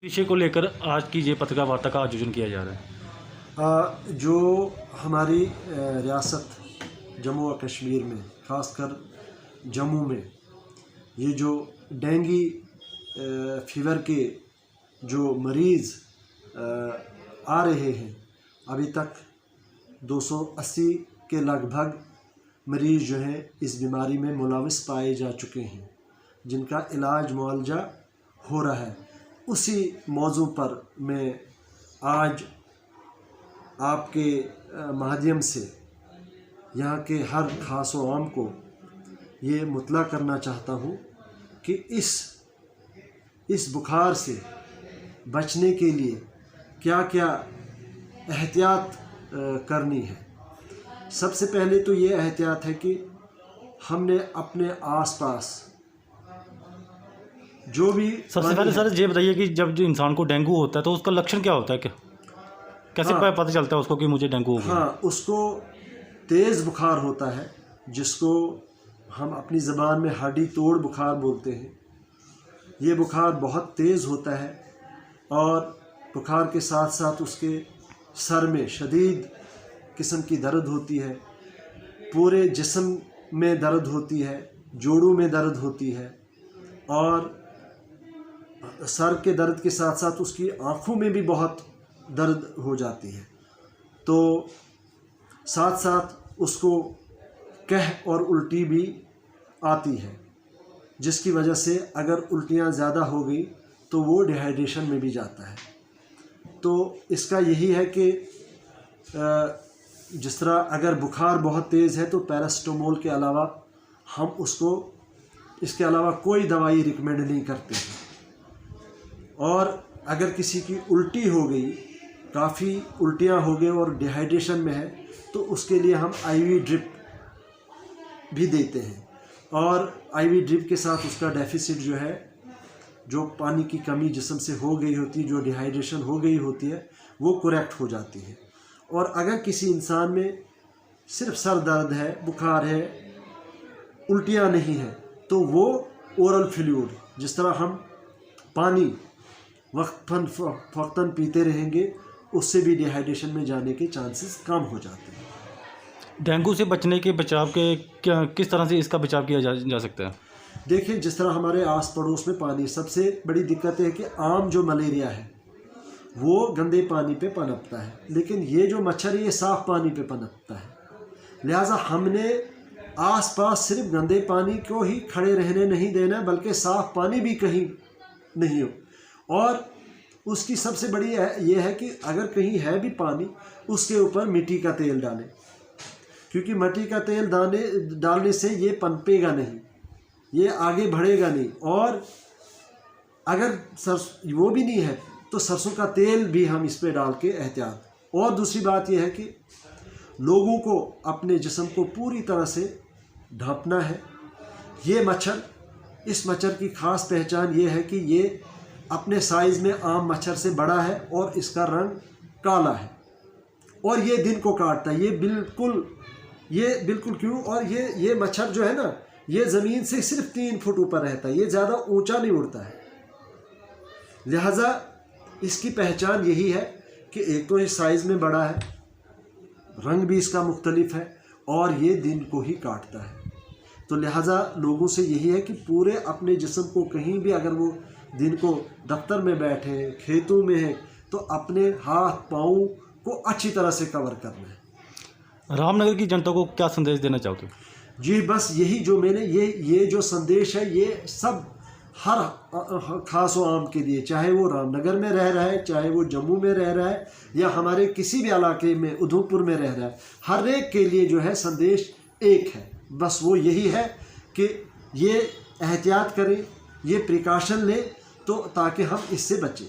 विषय को लेकर आज की ये पत्रकार वार्ता का आयोजन किया जा रहा है। जो हमारी रियासत जम्मू और कश्मीर में, ख़ासकर जम्मू में ये जो डेंगू फीवर के जो मरीज़ आ रहे हैं, अभी तक 280 के लगभग मरीज़ जो हैं इस बीमारी में मुलविस पाए जा चुके हैं, जिनका इलाज मुआवजा हो रहा है। उसी मौजू पर मैं आज आपके माध्यम से यहाँ के हर खास व आम को ये मुतला करना चाहता हूँ कि इस बुखार से बचने के लिए क्या क्या एहतियात करनी है। सबसे पहले तो ये एहतियात है कि हमने अपने आसपास जो भी सबसे पहले सर ये बताइए कि जब जो इंसान को डेंगू होता है तो उसका लक्षण क्या होता है, क्या कैसे पता चलता है उसको कि मुझे डेंगू हो गया? हाँ, उसको तेज़ बुखार होता है, जिसको हम अपनी ज़बान में हड्डी तोड़ बुखार बोलते हैं। ये बुखार बहुत तेज़ होता है और बुखार के साथ साथ उसके सर में शदीद किस्म की दर्द होती है, पूरे जिस्म में दर्द होती है, जोड़ों में दर्द होती है और सर के दर्द के साथ साथ उसकी आँखों में भी बहुत दर्द हो जाती है। तो साथ साथ उसको कह और उल्टी भी आती है, जिसकी वजह से अगर उल्टियाँ ज़्यादा हो गई तो वो डिहाइड्रेशन में भी जाता है। तो इसका यही है कि जिस तरह अगर बुखार बहुत तेज़ है तो पैरासिटामोल के अलावा हम उसको इसके अलावा कोई दवाई रिकमेंड नहीं करते हैं। और अगर किसी की उल्टी हो गई, काफ़ी उल्टियाँ हो गई और डिहाइड्रेशन में है, तो उसके लिए हम आईवी ड्रिप भी देते हैं और आईवी ड्रिप के साथ उसका डेफिसिट जो है, जो पानी की कमी जिस्म से हो गई होती है, जो डिहाइड्रेशन हो गई होती है, वो करेक्ट हो जाती है। और अगर किसी इंसान में सिर्फ सर दर्द है, बुखार है, उल्टियाँ नहीं है, तो वो ओरल फ्लूइड, जिस तरह हम पानी वक्तन पीते रहेंगे, उससे भी डिहाइड्रेशन में जाने के चांसेस कम हो जाते हैं। डेंगू से बचने के बचाव के किस तरह से इसका बचाव किया जा सकता है? देखिए, जिस तरह हमारे आस पड़ोस में पानी, सबसे बड़ी दिक्कत है कि आम जो मलेरिया है वो गंदे पानी पे पनपता है, लेकिन ये जो मच्छर है ये साफ़ पानी पे पनपता है। लिहाजा हमने आसपास सिर्फ गंदे पानी को ही खड़े रहने नहीं देना, बल्कि साफ़ पानी भी कहीं नहीं हो। और उसकी सबसे बड़ी ये है कि अगर कहीं है भी पानी, उसके ऊपर मिट्टी का तेल डालें, क्योंकि मिट्टी का तेल डालने से ये पनपेगा नहीं, ये आगे बढ़ेगा नहीं। और अगर वो भी नहीं है तो सरसों का तेल भी हम इस पे डाल के एहतियात। और दूसरी बात यह है कि लोगों को अपने जिस्म को पूरी तरह से ढांपना है। ये मच्छर, इस मच्छर की ख़ास पहचान ये है कि ये अपने साइज़ में आम मच्छर से बड़ा है और इसका रंग काला है और ये दिन को काटता है। ये बिल्कुल क्यों? और ये मच्छर जो है ना, ये ज़मीन से सिर्फ 3 फुट ऊपर रहता है, ये ज़्यादा ऊंचा नहीं उड़ता है। लिहाजा इसकी पहचान यही है कि एक तो ये साइज़ में बड़ा है, रंग भी इसका मुख्तलिफ है और ये दिन को ही काटता है। तो लिहाजा लोगों से यही है कि पूरे अपने जिस्म को, कहीं भी अगर वो दिन को दफ्तर में बैठे हैं, खेतों में हैं, तो अपने हाथ पाँव को अच्छी तरह से कवर करना है। रामनगर की जनता को क्या संदेश देना चाहते हो? जी, बस यही जो मैंने ये जो संदेश है, ये सब हर खास व आम के लिए, चाहे वो रामनगर में रह रहा है, चाहे वो जम्मू में रह रहा है या हमारे किसी भी इलाके में, उधमपुर में रह रहा है, हर एक के लिए जो है संदेश एक है। बस वो यही है कि ये एहतियात करें, ये प्रिकॉशन लें, तो ताकि हम इससे बचें।